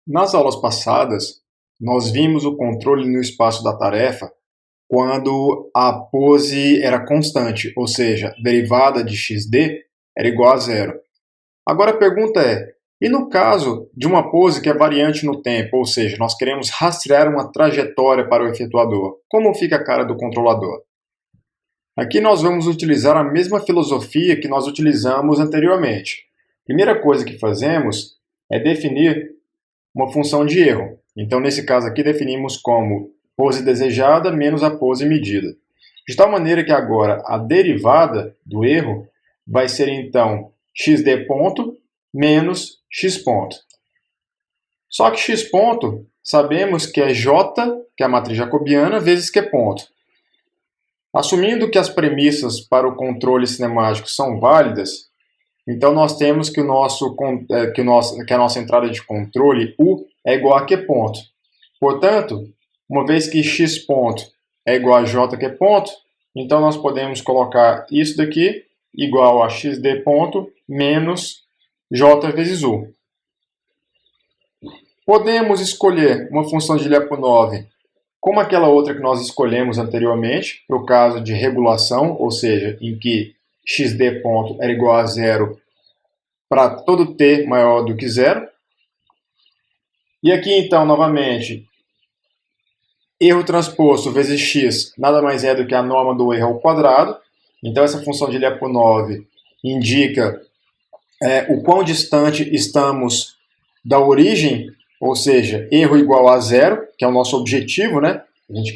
Nas aulas passadas, nós vimos o controle no espaço da tarefa quando a pose era constante, ou seja, a derivada de xd era igual a zero. Agora a pergunta é, e no caso de uma pose que é variante no tempo, ou seja, nós queremos rastrear uma trajetória para o efetuador, como fica a cara do controlador? Aqui nós vamos utilizar a mesma filosofia que nós utilizamos anteriormente. Primeira coisa que fazemos é definir uma função de erro. Então, nesse caso aqui, definimos como pose desejada menos a pose medida. De tal maneira que agora a derivada do erro vai ser, então, xd ponto menos x ponto. Só que x ponto, sabemos que é j, que é a matriz jacobiana, vezes q ponto. Assumindo que as premissas para o controle cinemático são válidas, então nós temos que, que a nossa entrada de controle U é igual a Q ponto. Portanto, uma vez que X ponto é igual a JQ ponto, então nós podemos colocar isso daqui igual a XD ponto menos J vezes U. Podemos escolher uma função de Lyapunov como aquela outra que nós escolhemos anteriormente, para o caso de regulação, ou seja, em que xd ponto era igual a zero para todo t maior do que zero. E aqui, então, novamente, erro transposto vezes x nada mais é do que a norma do erro ao quadrado. Então, essa função de Lyapunov indica o quão distante estamos da origem, ou seja, erro igual a zero, que é o nosso objetivo, né? A gente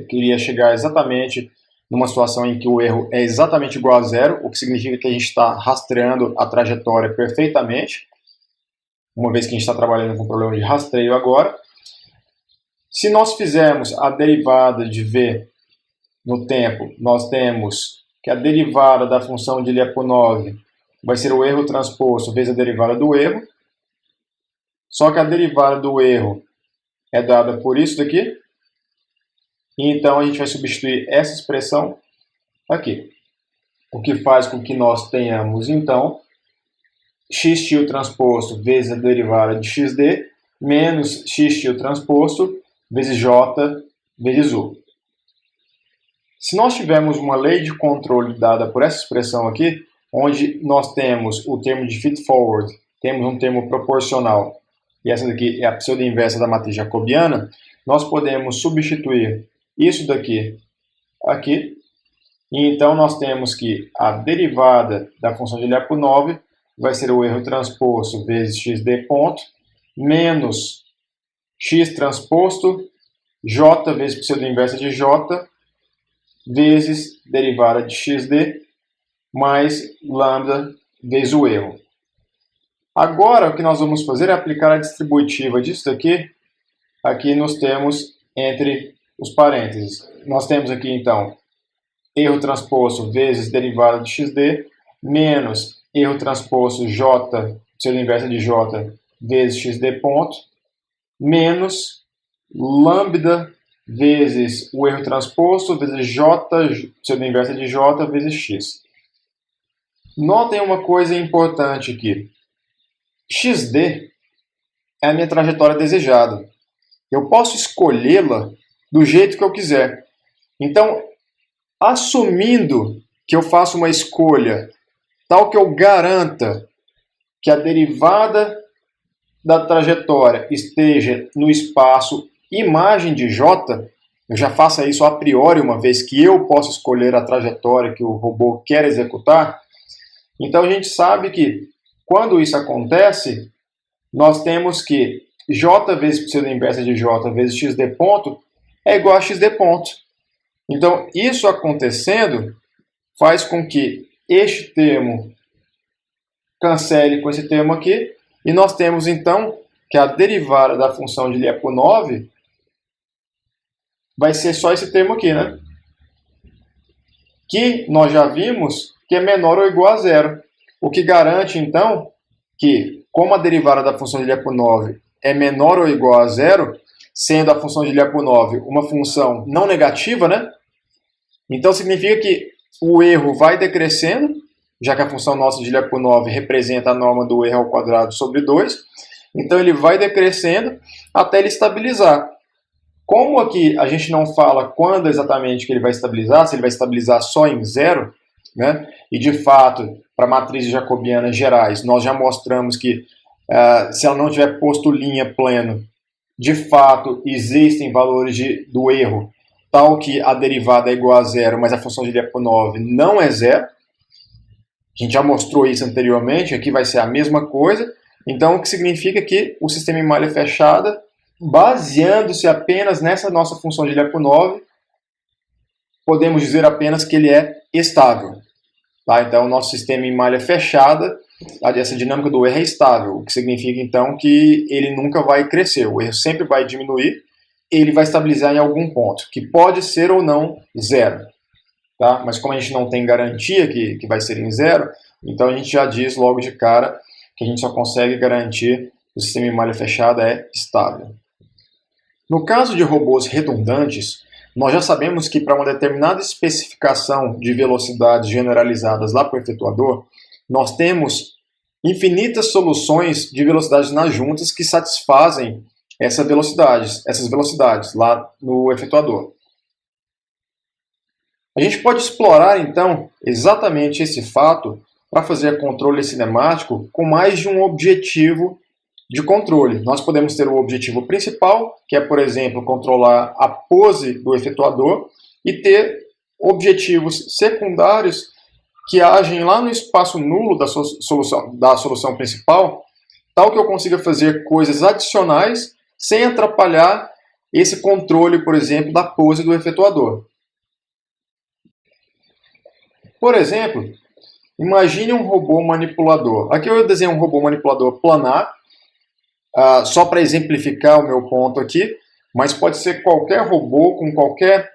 queria chegar exatamente numa situação em que o erro é exatamente igual a zero, o que significa que a gente está rastreando a trajetória perfeitamente, uma vez que a gente está trabalhando com problema de rastreio agora. Se nós fizermos a derivada de v no tempo, nós temos que a derivada da função de Lyapunov vai ser o erro transposto vezes a derivada do erro. Só que a derivada do erro é dada por isso daqui. E então a gente vai substituir essa expressão aqui. O que faz com que nós tenhamos, então, x tio transposto vezes a derivada de xd menos x tio transposto vezes j vezes u. Se nós tivermos uma lei de controle dada por essa expressão aqui, onde nós temos o termo de feed-forward, temos um termo proporcional, e essa daqui é a pseudo-inversa da matriz jacobiana, nós podemos substituir isso daqui aqui, e então nós temos que a derivada da função de Lyapunov vai ser o erro transposto vezes xd ponto, menos x transposto, j vezes pseudo-inversa de j, vezes derivada de xd, mais lambda vezes o erro. Agora, o que nós vamos fazer é aplicar a distributiva disso daqui, aqui nos termos entre os parênteses. Nós temos aqui, então, erro transposto vezes derivada de xd, menos erro transposto j, pseudo inversa de j, vezes xd ponto, menos lambda vezes o erro transposto vezes j, pseudo inversa de j, vezes x. Notem uma coisa importante aqui. XD é a minha trajetória desejada. Eu posso escolhê-la do jeito que eu quiser. Então, assumindo que eu faço uma escolha tal que eu garanta que a derivada da trajetória esteja no espaço imagem de j, eu já faço isso a priori, uma vez que eu posso escolher a trajetória que o robô quer executar. Então, a gente sabe que quando isso acontece, nós temos que j vezes pseudo inversa de j vezes xd ponto é igual a xd ponto. Então, isso acontecendo faz com que este termo cancele com esse termo aqui, e nós temos, então, que a derivada da função de Lyapunov vai ser só esse termo aqui, né? Que nós já vimos que é menor ou igual a zero. O que garante, então, que, como a derivada da função de Lyapunov é menor ou igual a zero, sendo a função de Lyapunov uma função não negativa, né? Então significa que o erro vai decrescendo, já que a função nossa de Lyapunov representa a norma do erro ao quadrado sobre 2, Então ele vai decrescendo até ele estabilizar. Como aqui a gente não fala quando exatamente que ele vai estabilizar, se ele vai estabilizar só em zero, né? E de fato, para matrizes jacobianas gerais, nós já mostramos que se ela não tiver posto linha pleno, de fato existem valores do erro, tal que a derivada é igual a zero, mas a função de Lyapunov não é zero. A gente já mostrou isso anteriormente, aqui vai ser a mesma coisa. Então, o que significa que o sistema em malha fechada, baseando-se apenas nessa nossa função de Lyapunov, podemos dizer apenas que ele é estável. Tá? Então, o nosso sistema em malha fechada, essa dinâmica do erro é estável, o que significa então que ele nunca vai crescer, o erro sempre vai diminuir, ele vai estabilizar em algum ponto, que pode ser ou não zero. Tá? Mas como a gente não tem garantia que vai ser em zero, então a gente já diz logo de cara que a gente só consegue garantir que o sistema em malha fechada é estável. No caso de robôs redundantes, nós já sabemos que para uma determinada especificação de velocidades generalizadas lá para o efetuador, nós temos infinitas soluções de velocidades nas juntas que satisfazem essas velocidades lá no efetuador. A gente pode explorar, então, exatamente esse fato para fazer controle cinemático com mais de um objetivo de controle. Nós podemos ter o objetivo principal, que é, por exemplo, controlar a pose do efetuador, e ter objetivos secundários que agem lá no espaço nulo da solução principal, tal que eu consiga fazer coisas adicionais sem atrapalhar esse controle, por exemplo, da pose do efetuador. Por exemplo, imagine um robô manipulador. Aqui eu desenho um robô manipulador planar, só para exemplificar o meu ponto aqui, mas pode ser qualquer robô com qualquer,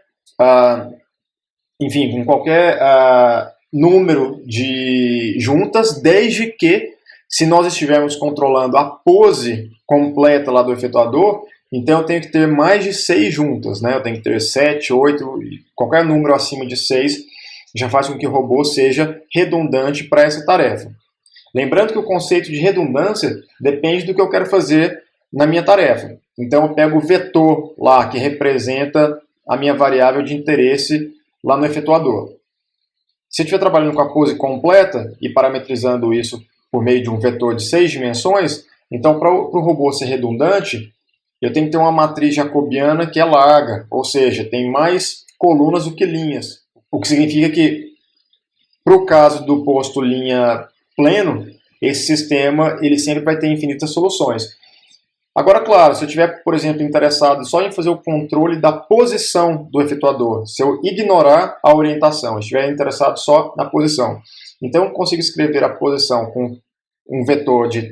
número de juntas, desde que, se nós estivermos controlando a pose completa lá do efetuador, então eu tenho que ter mais de 6 juntas, né? Eu tenho que ter 7, 8, qualquer número acima de 6 já faz com que o robô seja redundante para essa tarefa. Lembrando que o conceito de redundância depende do que eu quero fazer na minha tarefa. Então eu pego o vetor lá, que representa a minha variável de interesse lá no efetuador. Se eu estiver trabalhando com a pose completa e parametrizando isso por meio de um vetor de 6 dimensões, então para o robô ser redundante, eu tenho que ter uma matriz jacobiana que é larga, ou seja, tem mais colunas do que linhas. O que significa que, para o caso do posto linha pleno, esse sistema ele sempre vai ter infinitas soluções. Agora, claro, se eu estiver, por exemplo, interessado só em fazer o controle da posição do efetuador, se eu ignorar a orientação, estiver interessado só na posição, então eu consigo escrever a posição com um vetor de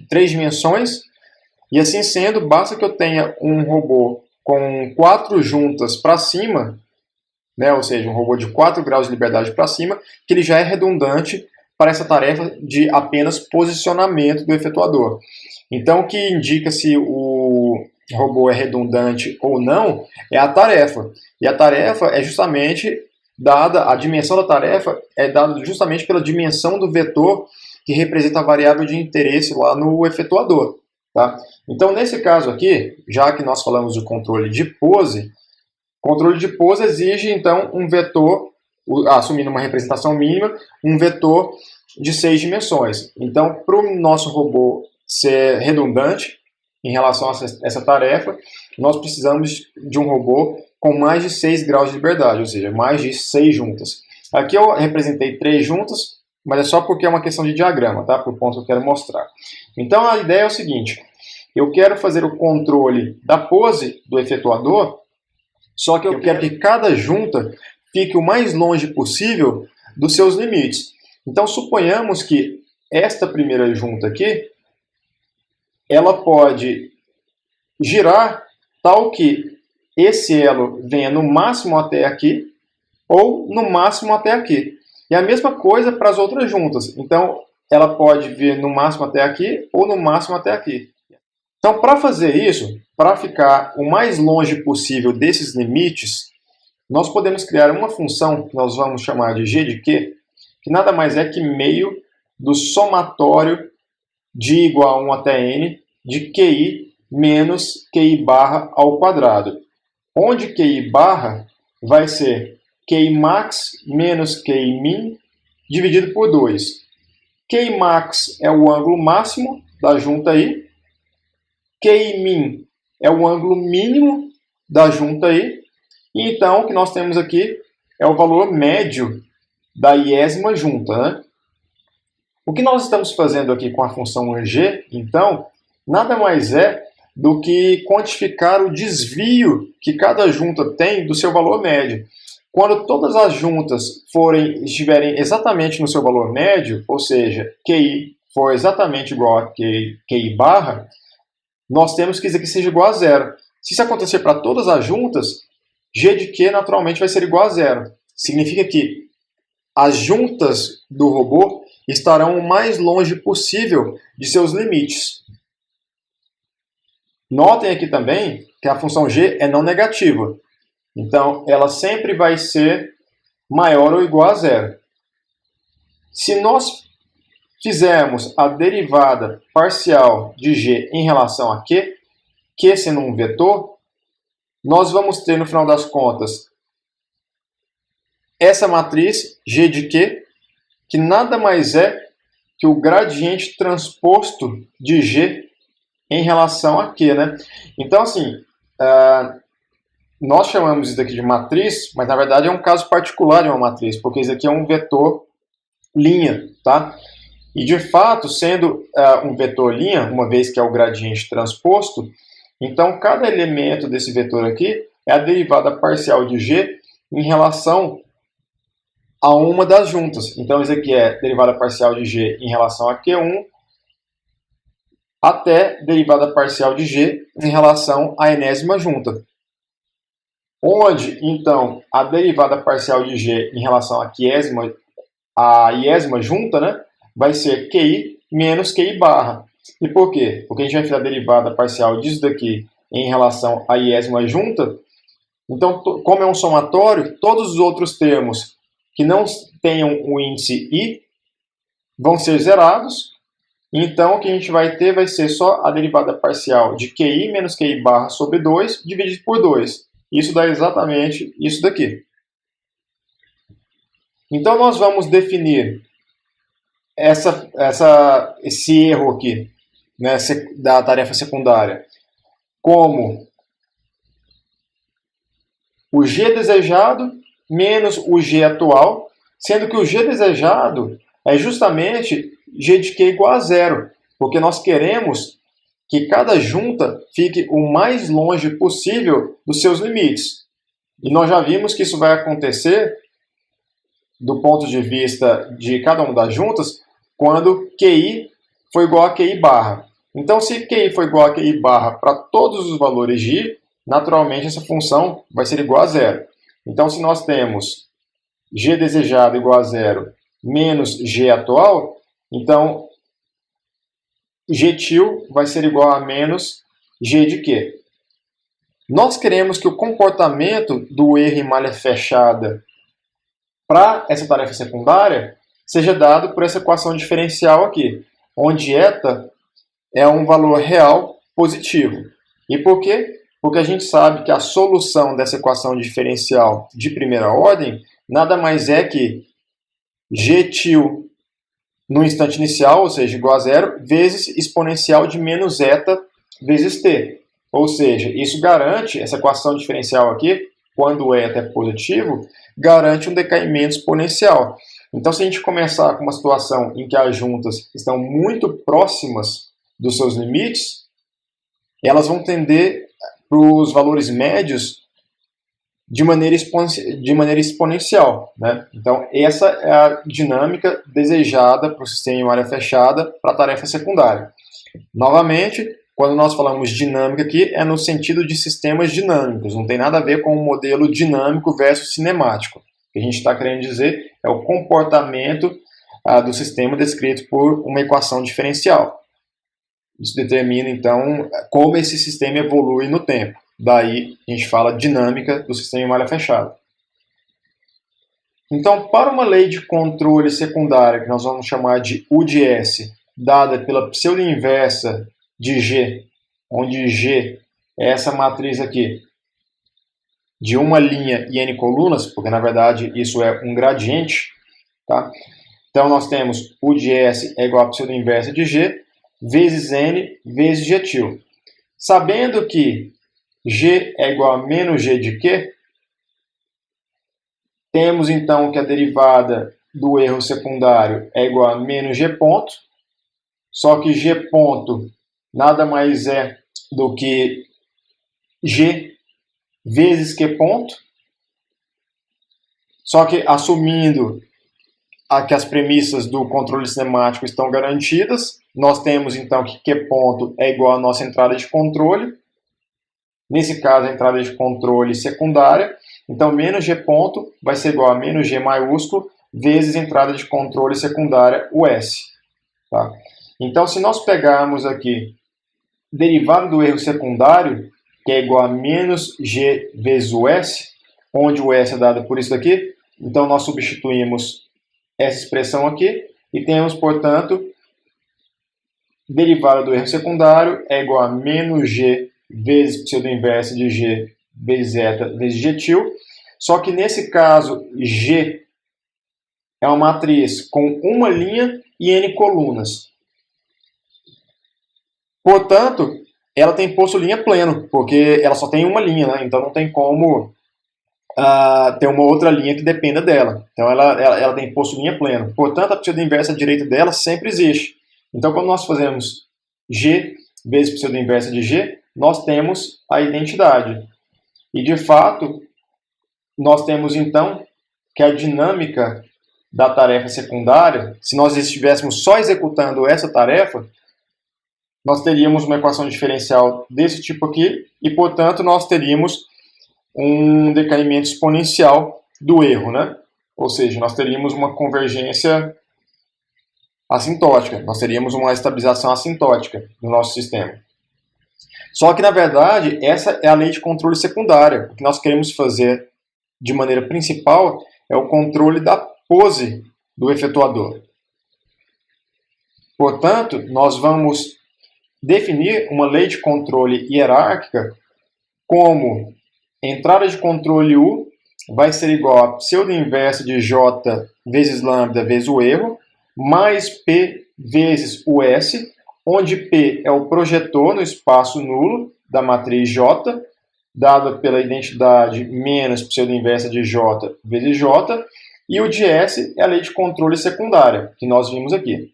3 dimensões, e assim sendo, basta que eu tenha um robô com 4 juntas para cima, né, ou seja, um robô de 4 graus de liberdade para cima, que ele já é redundante para essa tarefa de apenas posicionamento do efetuador. Então, o que indica se o robô é redundante ou não é a tarefa. E a tarefa é justamente dada, a dimensão da tarefa é dada justamente pela dimensão do vetor que representa a variável de interesse lá no efetuador. Tá? Então, nesse caso aqui, já que nós falamos de controle de pose exige, então, um vetor, assumindo uma representação mínima, um vetor de 6 dimensões. Então, para o nosso robô ser redundante em relação a essa tarefa, nós precisamos de um robô com mais de 6 graus de liberdade, ou seja, mais de 6 juntas. Aqui eu representei 3 juntas, mas é só porque é uma questão de diagrama, tá? Para o ponto que eu quero mostrar. Então, a ideia é o seguinte, eu quero fazer o controle da pose do efetuador, só que eu quero que cada junta fique o mais longe possível dos seus limites. Então, suponhamos que esta primeira junta aqui, ela pode girar tal que esse elo venha no máximo até aqui, ou no máximo até aqui. E a mesma coisa para as outras juntas. Então, ela pode vir no máximo até aqui, ou no máximo até aqui. Então, para fazer isso, para ficar o mais longe possível desses limites, nós podemos criar uma função que nós vamos chamar de g de q, que nada mais é que meio do somatório de igual a 1 até n de QI menos QI barra ao quadrado. Onde QI barra vai ser QI max menos QI min dividido por 2. QI max é o ângulo máximo da junta aí. QI min é o ângulo mínimo da junta aí. E então, o que nós temos aqui é o valor médio da iésima junta, né? O que nós estamos fazendo aqui com a função g, então, nada mais é do que quantificar o desvio que cada junta tem do seu valor médio. Quando todas as juntas estiverem exatamente no seu valor médio, ou seja, QI for exatamente igual a QI barra, nós temos que isso aqui seja igual a zero. Se isso acontecer para todas as juntas, G de Q naturalmente vai ser igual a zero. Significa que as juntas do robô estarão o mais longe possível de seus limites. Notem aqui também que a função g é não negativa. Então, ela sempre vai ser maior ou igual a zero. Se nós fizermos a derivada parcial de g em relação a q sendo um vetor, nós vamos ter, no final das contas, essa matriz g de q, que nada mais é que o gradiente transposto de g em relação a q, né? Então, assim, nós chamamos isso daqui de matriz, mas na verdade é um caso particular de uma matriz, porque isso aqui é um vetor linha, tá? E de fato, sendo um vetor linha, uma vez que é o gradiente transposto, então cada elemento desse vetor aqui é a derivada parcial de g em relação a uma das juntas. Então isso aqui é derivada parcial de g em relação a q1 até derivada parcial de g em relação à enésima junta. Onde, então, a derivada parcial de g em relação à iésima junta, né, vai ser QI menos QI barra. E por quê? Porque a gente vai fazer a derivada parcial disso daqui em relação à iésima junta. Então, como é um somatório, todos os outros termos que não tenham o índice i vão ser zerados. Então, o que a gente vai ter vai ser só a derivada parcial de QI menos QI barra sobre 2 dividido por 2. Isso dá exatamente isso daqui. Então, nós vamos definir esse erro aqui, né, da tarefa secundária como o G desejado menos o G atual, sendo que o G desejado é justamente G de Q igual a zero, porque nós queremos que cada junta fique o mais longe possível dos seus limites. E nós já vimos que isso vai acontecer do ponto de vista de cada uma das juntas quando QI for igual a QI barra. Então, se QI for igual a QI barra para todos os valores de I, naturalmente essa função vai ser igual a zero. Então, se nós temos G desejado igual a zero menos G atual, então G til vai ser igual a menos G de Q. Nós queremos que o comportamento do erro em malha fechada para essa tarefa secundária seja dado por essa equação diferencial aqui, onde eta é um valor real positivo. E por quê? Porque a gente sabe que a solução dessa equação diferencial de primeira ordem nada mais é que G til no instante inicial, ou seja, igual a zero, vezes exponencial de menos eta vezes t. Ou seja, isso garante, essa equação diferencial aqui, quando o eta é positivo, garante um decaimento exponencial. Então, se a gente começar com uma situação em que as juntas estão muito próximas dos seus limites, elas vão tender para os valores médios de maneira exponencial, né? Então, essa é a dinâmica desejada para o sistema em malha fechada para a tarefa secundária. Novamente, quando nós falamos dinâmica aqui, é no sentido de sistemas dinâmicos, não tem nada a ver com o modelo dinâmico versus cinemático. O que a gente está querendo dizer é o comportamento do sistema descrito por uma equação diferencial. Isso determina, então, como esse sistema evolui no tempo. Daí a gente fala dinâmica do sistema em malha fechada. Então, para uma lei de controle secundária, que nós vamos chamar de U de S, dada pela pseudo-inversa de G, onde G é essa matriz aqui, de uma linha e n colunas, porque na verdade isso é um gradiente, tá? Então nós temos U de S é igual a pseudo-inversa de G, vezes N, vezes G tilde. Sabendo que G é igual a menos G de Q, temos então que a derivada do erro secundário é igual a menos G ponto, só que G ponto nada mais é do que G vezes Q ponto, só que assumindo que as premissas do controle cinemático estão garantidas, nós temos então que Q ponto é igual à nossa entrada de controle, nesse caso a entrada de controle secundária, então menos G ponto vai ser igual a menos G maiúsculo vezes entrada de controle secundária, o S. Tá? Então se nós pegarmos aqui derivada do erro secundário, que é igual a menos G vezes o S, onde o S é dado por isso daqui, então nós substituímos essa expressão aqui e temos, portanto, derivada do erro secundário é igual a menos G vezes pseudo-inversa de G vezes zeta vezes G tilde, só que nesse caso G é uma matriz com uma linha e n colunas. Portanto, ela tem posto linha pleno, porque ela só tem uma linha, né? Então não tem como ter uma outra linha que dependa dela. Então ela tem posto linha pleno. Portanto, a pseudo-inversa direita dela sempre existe. Então quando nós fazemos G vezes pseudo-inversa de G, nós temos a identidade. E de fato, nós temos então que a dinâmica da tarefa secundária, se nós estivéssemos só executando essa tarefa, nós teríamos uma equação diferencial desse tipo aqui e, portanto, nós teríamos um decaimento exponencial do erro, né? Ou seja, nós teríamos uma convergência assintótica, nós teríamos uma estabilização assintótica no nosso sistema. Só que, na verdade, essa é a lei de controle secundária. O que nós queremos fazer de maneira principal é o controle da pose do efetuador. Portanto, nós vamos definir uma lei de controle hierárquica como entrada de controle U vai ser igual a pseudo-inversa de J vezes lambda vezes o erro, mais P vezes o S, onde P é o projetor no espaço nulo da matriz J, dada pela identidade menos pseudo-inversa de J vezes J, e o de S é a lei de controle secundária, que nós vimos aqui.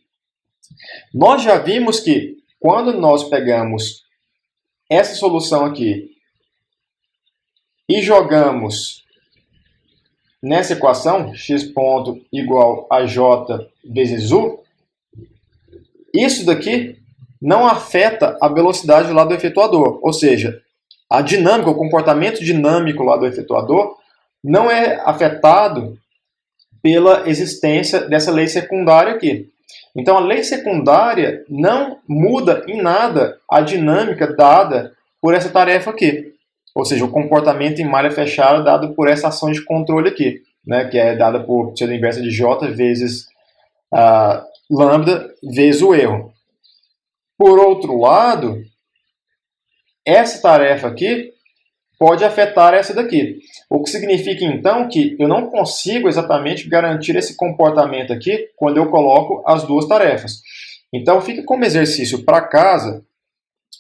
Nós já vimos que quando nós pegamos essa solução aqui e jogamos nessa equação, x ponto igual a j vezes u, isso daqui não afeta a velocidade lá do efetuador, ou seja, a dinâmica, o comportamento dinâmico lá do efetuador não é afetado pela existência dessa lei secundária aqui. Então, a lei secundária não muda em nada a dinâmica dada por essa tarefa aqui. Ou seja, o comportamento em malha fechada dado por essa ação de controle aqui, né, que é dada por pseudo-inversa de J vezes lambda vezes o erro. Por outro lado, essa tarefa aqui pode afetar essa daqui. O que significa, então, que eu não consigo exatamente garantir esse comportamento aqui quando eu coloco as duas tarefas. Então, fica como exercício para casa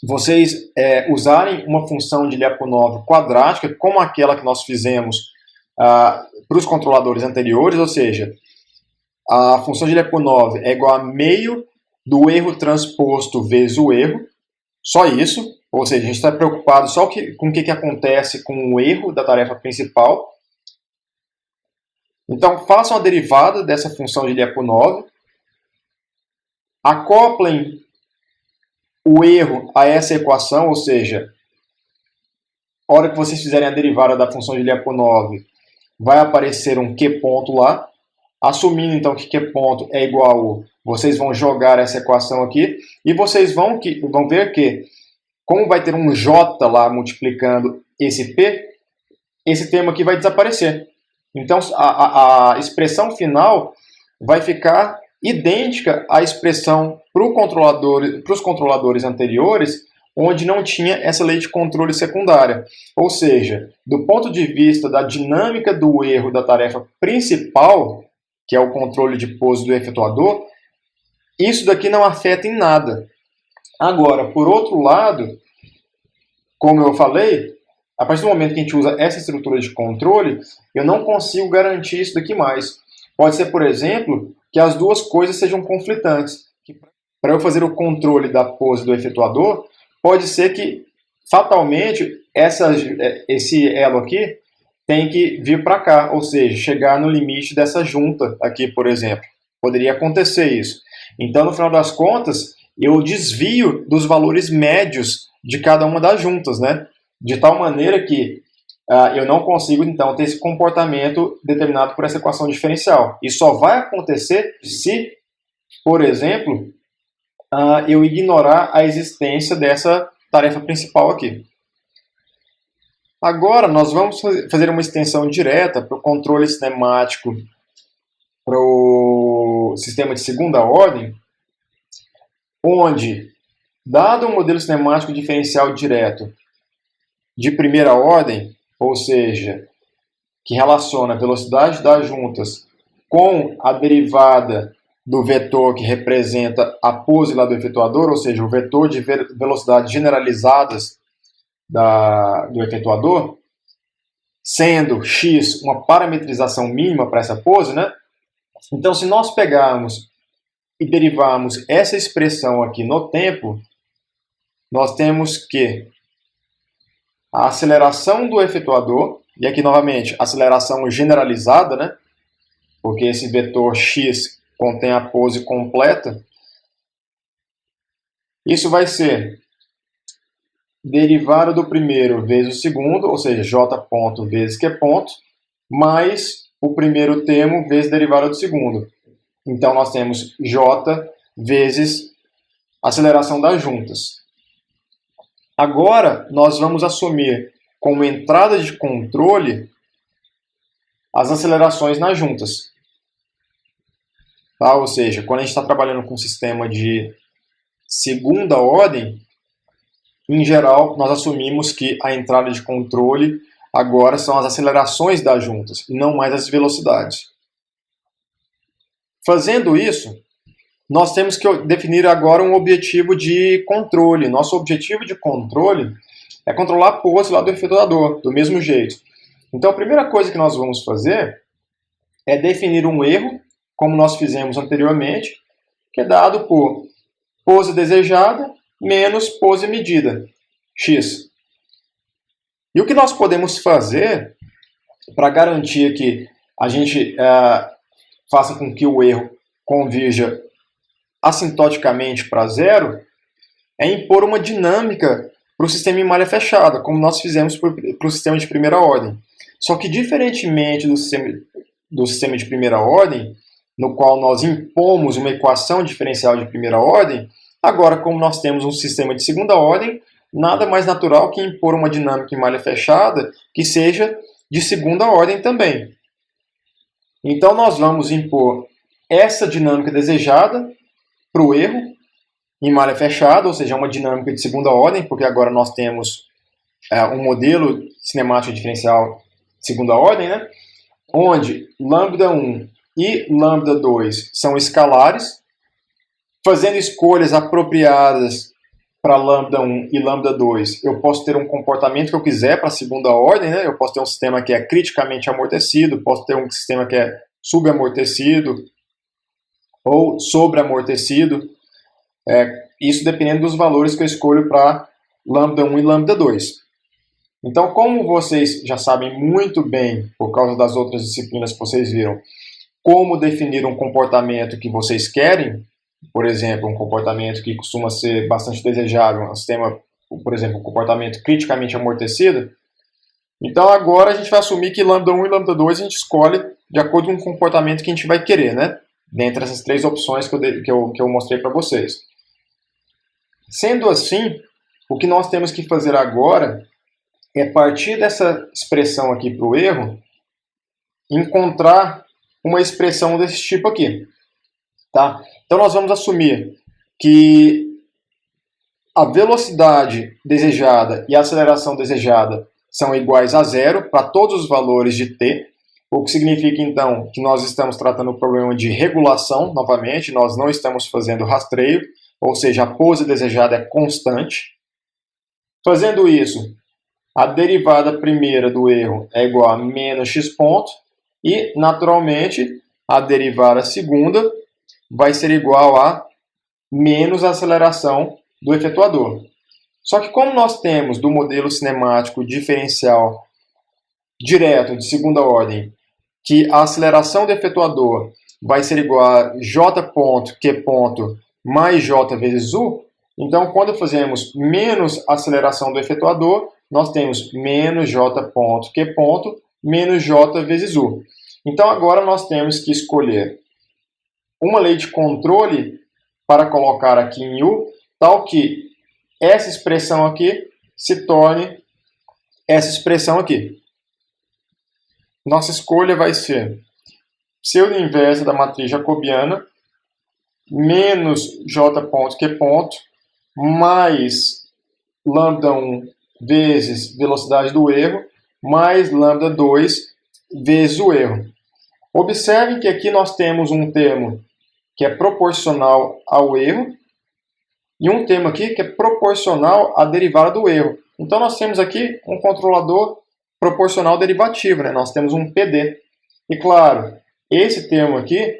vocês usarem uma função de Lyapunov quadrática, como aquela que nós fizemos para os controladores anteriores, ou seja, a função de Lyapunov é igual a meio do erro transposto vezes o erro, só isso. Ou seja, a gente está preocupado só com o que acontece com o erro da tarefa principal. Então, façam a derivada dessa função de Lyapunov, acoplem o erro a essa equação, ou seja, a hora que vocês fizerem a derivada da função de Lyapunov, vai aparecer um Q ponto lá. Assumindo, então, que Q ponto é igual a, vocês vão jogar essa equação aqui e vocês vão ver que, como vai ter um J lá multiplicando esse P, esse termo aqui vai desaparecer. Então, a expressão final vai ficar idêntica à expressão para os controladores anteriores, onde não tinha essa lei de controle secundária. Ou seja, do ponto de vista da dinâmica do erro da tarefa principal, que é o controle de pose do efetuador, isso daqui não afeta em nada. Agora, por outro lado, como eu falei, a partir do momento que a gente usa essa estrutura de controle, eu não consigo garantir isso daqui mais. Pode ser, por exemplo, que as duas coisas sejam conflitantes. Para eu fazer o controle da pose do efetuador, pode ser que, fatalmente, esse elo aqui tem que vir para cá, ou seja, chegar no limite dessa junta aqui, por exemplo. Poderia acontecer isso. Então, no final das contas, eu desvio dos valores médios de cada uma das juntas, né? De tal maneira que eu não consigo, então, ter esse comportamento determinado por essa equação diferencial. E só vai acontecer se, por exemplo, eu ignorar a existência dessa tarefa principal aqui. Agora, nós vamos fazer uma extensão direta para o controle cinemático para o sistema de segunda ordem, onde, dado um modelo cinemático diferencial direto de primeira ordem, ou seja, que relaciona a velocidade das juntas com a derivada do vetor que representa a pose lá do efetuador, ou seja, o vetor de velocidades generalizadas do efetuador, sendo x uma parametrização mínima para essa pose, né? Então, se nós pegarmos e derivarmos essa expressão aqui no tempo, nós temos que a aceleração do efetuador, e aqui novamente, aceleração generalizada, né? Porque esse vetor x contém a pose completa. Isso vai ser derivada do primeiro vezes o segundo, ou seja, j ponto vezes q ponto, mais o primeiro termo vezes derivada do segundo. Então, nós temos j vezes aceleração das juntas. Agora, nós vamos assumir como entrada de controle as acelerações nas juntas. Tá? Ou seja, quando a gente está trabalhando com um sistema de segunda ordem, em geral, nós assumimos que a entrada de controle agora são as acelerações das juntas, e não mais as velocidades. Fazendo isso, nós temos que definir agora um objetivo de controle. Nosso objetivo de controle é controlar a pose lá do efetuador, do mesmo jeito. Então, a primeira coisa que nós vamos fazer é definir um erro, como nós fizemos anteriormente, que é dado por pose desejada menos pose medida, x. E o que nós podemos fazer para garantir que a gente faça com que o erro convirja assintoticamente para zero, é impor uma dinâmica para o sistema em malha fechada, como nós fizemos para o sistema de primeira ordem. Só que, diferentemente do sistema de primeira ordem, no qual nós impomos uma equação diferencial de primeira ordem, agora, como nós temos um sistema de segunda ordem, nada mais natural que impor uma dinâmica em malha fechada que seja de segunda ordem também. Então, nós vamos impor essa dinâmica desejada para o erro em malha fechada, ou seja, uma dinâmica de segunda ordem, porque agora nós temos um modelo cinemático diferencial de segunda ordem, né? Onde lambda1 e lambda2 são escalares, fazendo escolhas apropriadas para lambda1 e lambda2, eu posso ter um comportamento que eu quiser para a segunda ordem, né? Eu posso ter um sistema que é criticamente amortecido, posso ter um sistema que é subamortecido ou sobreamortecido, isso dependendo dos valores que eu escolho para lambda1 e lambda2. Então, como vocês já sabem muito bem, por causa das outras disciplinas que vocês viram, como definir um comportamento que vocês querem, por exemplo, um comportamento que costuma ser bastante desejável, um sistema, por exemplo, um comportamento criticamente amortecido, então agora a gente vai assumir que lambda1 e lambda2 a gente escolhe de acordo com o comportamento que a gente vai querer, né? Dentre essas três opções que eu mostrei para vocês. Sendo assim, o que nós temos que fazer agora é partir dessa expressão aqui para o erro, encontrar uma expressão desse tipo aqui. Tá? Então nós vamos assumir que a velocidade desejada e a aceleração desejada são iguais a zero para todos os valores de t, o que significa então que nós estamos tratando o problema de regulação, novamente, nós não estamos fazendo rastreio, ou seja, a pose desejada é constante. Fazendo isso, a derivada primeira do erro é igual a menos x ponto e, naturalmente, a derivada segunda vai ser igual a menos a aceleração do efetuador. Só que como nós temos do modelo cinemático diferencial direto de segunda ordem que a aceleração do efetuador vai ser igual a j ponto q ponto mais j vezes u, então quando fazemos menos a aceleração do efetuador, nós temos menos j ponto q ponto menos j vezes u. Então agora nós temos que escolher uma lei de controle para colocar aqui em u, tal que essa expressão aqui se torne essa expressão aqui. Nossa escolha vai ser pseudo inversa da matriz jacobiana menos j ponto q ponto mais lambda 1 vezes velocidade do erro mais lambda 2 vezes o erro. Observem que aqui nós temos um termo que é proporcional ao erro e um termo aqui que é proporcional à derivada do erro. Então nós temos aqui um controlador proporcional derivativo, né? Nós temos um PD. E claro, esse termo aqui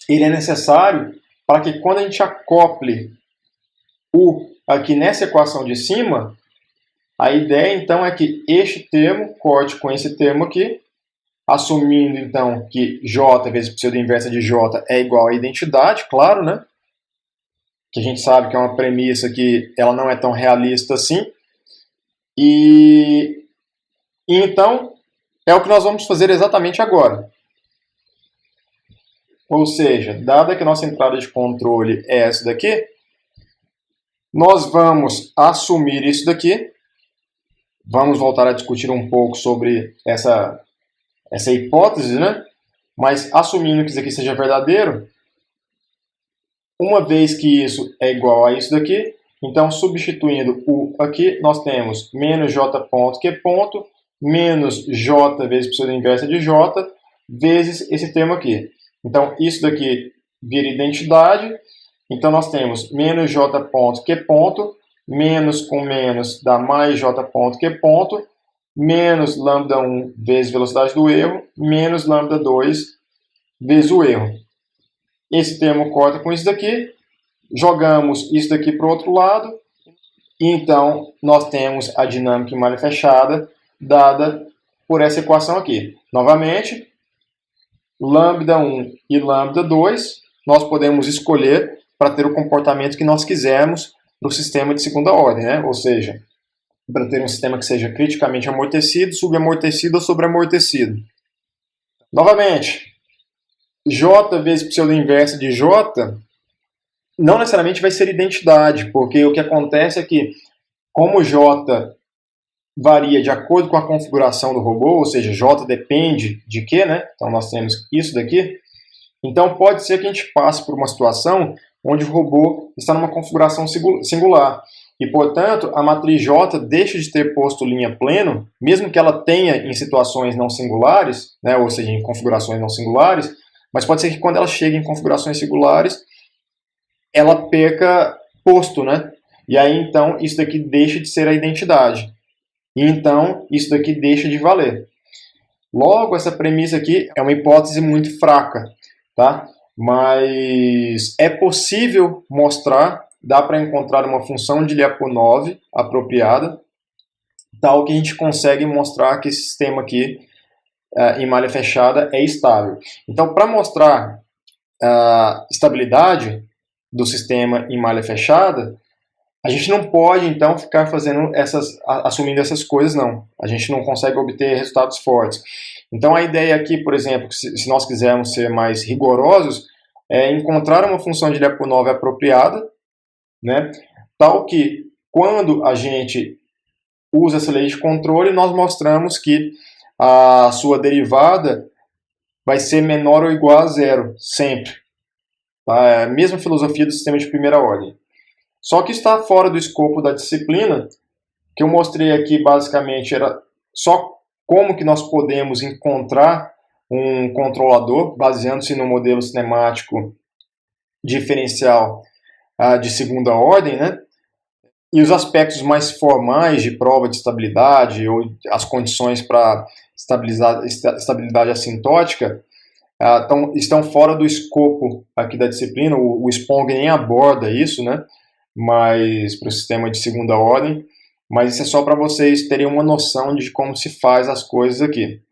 ele é necessário para que quando a gente acople U aqui nessa equação de cima, a ideia então é que este termo corte com esse termo aqui, assumindo então que J vezes pseudo inversa de J é igual à identidade, claro, né? Que a gente sabe que é uma premissa que ela não é tão realista assim. E então é o que nós vamos fazer exatamente agora. Ou seja, dada que a nossa entrada de controle é essa daqui, nós vamos assumir isso daqui. Vamos voltar a discutir um pouco sobre essa hipótese, né? Mas assumindo que isso aqui seja verdadeiro, uma vez que isso é igual a isso daqui, então substituindo U aqui, nós temos menos J ponto Q ponto menos J vezes pseudo inversa de J vezes esse termo aqui. Então isso daqui vira identidade, então nós temos menos J ponto Q ponto menos com menos dá mais J ponto Q ponto menos lambda 1 vezes velocidade do erro menos lambda 2 vezes o erro. Esse termo corta com isso daqui, jogamos isso daqui para o outro lado, e então nós temos a dinâmica em malha fechada dada por essa equação aqui. Novamente, lambda 1 e lambda 2, nós podemos escolher para ter o comportamento que nós quisermos no sistema de segunda ordem, né? Ou seja, para ter um sistema que seja criticamente amortecido, subamortecido ou sobreamortecido. Novamente, J vezes pseudo inversa de J não necessariamente vai ser identidade, porque o que acontece é que, como J varia de acordo com a configuração do robô, ou seja, J depende de quê, né? Então nós temos isso daqui. Então pode ser que a gente passe por uma situação onde o robô está numa configuração singular. E, portanto, a matriz J deixa de ter posto linha pleno, mesmo que ela tenha em situações não singulares, né? Ou seja, em configurações não singulares, mas pode ser que quando ela chegue em configurações singulares, ela perca posto, né? E aí, então, isso daqui deixa de ser a identidade. E, então, isso daqui deixa de valer. Logo, essa premissa aqui é uma hipótese muito fraca, tá? Mas é possível mostrar, dá para encontrar uma função de Lyapunov apropriada, tal que a gente consegue mostrar que esse sistema aqui em malha fechada é estável. Então, para mostrar a estabilidade do sistema em malha fechada, a gente não pode, então, ficar assumindo essas coisas, não. A gente não consegue obter resultados fortes. Então, a ideia aqui, por exemplo, se nós quisermos ser mais rigorosos, é encontrar uma função de Lyapunov apropriada, né, tal que, quando a gente usa essa lei de controle, nós mostramos que a sua derivada vai ser menor ou igual a zero, sempre. Tá? É a mesma filosofia do sistema de primeira ordem. Só que está fora do escopo da disciplina, que eu mostrei aqui basicamente era só como que nós podemos encontrar um controlador, baseando-se no modelo cinemático diferencial de segunda ordem, né? E os aspectos mais formais de prova de estabilidade ou as condições para estabilidade assintótica estão fora do escopo aqui da disciplina. O Spong nem aborda isso, né? Mas para o sistema de segunda ordem. Mas isso é só para vocês terem uma noção de como se faz as coisas aqui.